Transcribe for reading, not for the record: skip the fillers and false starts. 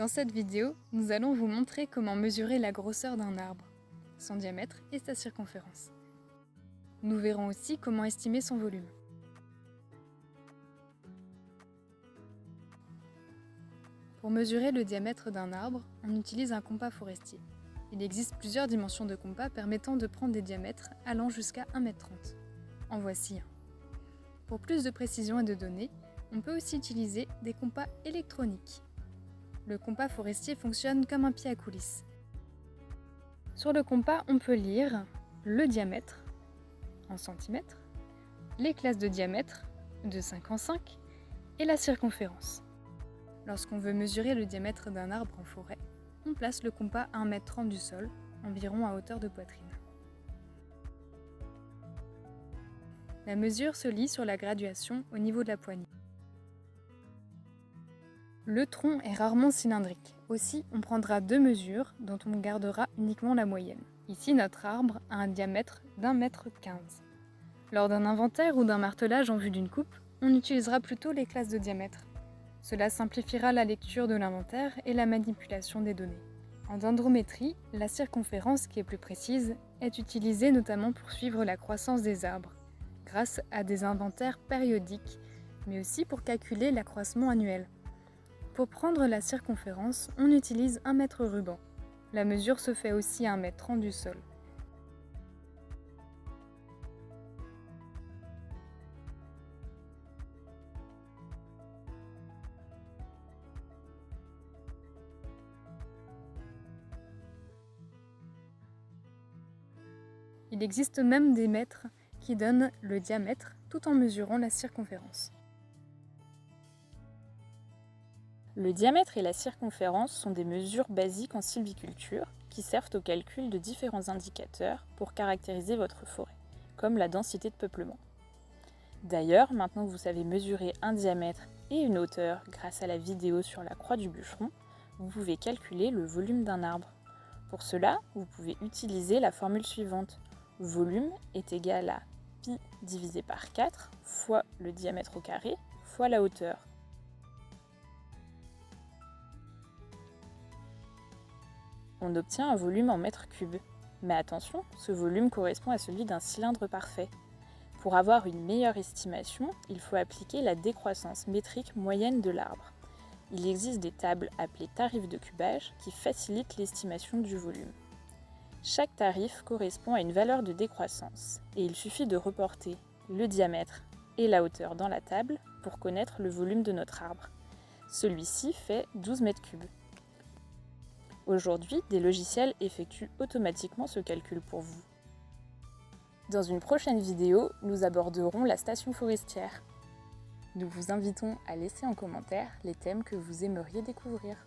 Dans cette vidéo, nous allons vous montrer comment mesurer la grosseur d'un arbre, son diamètre et sa circonférence. Nous verrons aussi comment estimer son volume. Pour mesurer le diamètre d'un arbre, on utilise un compas forestier. Il existe plusieurs dimensions de compas permettant de prendre des diamètres allant jusqu'à 1,30 m. En voici un. Pour plus de précision et de données, on peut aussi utiliser des compas électroniques. Le compas forestier fonctionne comme un pied à coulisses. Sur le compas, on peut lire le diamètre en centimètres, les classes de diamètre de 5 en 5 et la circonférence. Lorsqu'on veut mesurer le diamètre d'un arbre en forêt, on place le compas à 1,30 m du sol, environ à hauteur de poitrine. La mesure se lit sur la graduation au niveau de la poignée. Le tronc est rarement cylindrique, aussi on prendra deux mesures dont on gardera uniquement la moyenne. Ici notre arbre a un diamètre d'1,15 m. Lors d'un inventaire ou d'un martelage en vue d'une coupe, on utilisera plutôt les classes de diamètre. Cela simplifiera la lecture de l'inventaire et la manipulation des données. En dendrométrie, la circonférence, qui est plus précise, est utilisée notamment pour suivre la croissance des arbres, grâce à des inventaires périodiques, mais aussi pour calculer l'accroissement annuel. Pour prendre la circonférence, on utilise un mètre ruban. La mesure se fait aussi à 1,30 m du sol. Il existe même des mètres qui donnent le diamètre tout en mesurant la circonférence. Le diamètre et la circonférence sont des mesures basiques en sylviculture qui servent au calcul de différents indicateurs pour caractériser votre forêt, comme la densité de peuplement. D'ailleurs, maintenant que vous savez mesurer un diamètre et une hauteur grâce à la vidéo sur la croix du bûcheron, vous pouvez calculer le volume d'un arbre. Pour cela, vous pouvez utiliser la formule suivante. Volume est égal à pi divisé par 4 fois le diamètre au carré fois la hauteur. On obtient un volume en mètres cubes. Mais attention, ce volume correspond à celui d'un cylindre parfait. Pour avoir une meilleure estimation, il faut appliquer la décroissance métrique moyenne de l'arbre. Il existe des tables appelées tarifs de cubage qui facilitent l'estimation du volume. Chaque tarif correspond à une valeur de décroissance et il suffit de reporter le diamètre et la hauteur dans la table pour connaître le volume de notre arbre. Celui-ci fait 12 mètres cubes. Aujourd'hui, des logiciels effectuent automatiquement ce calcul pour vous. Dans une prochaine vidéo, nous aborderons la station forestière. Nous vous invitons à laisser en commentaire les thèmes que vous aimeriez découvrir.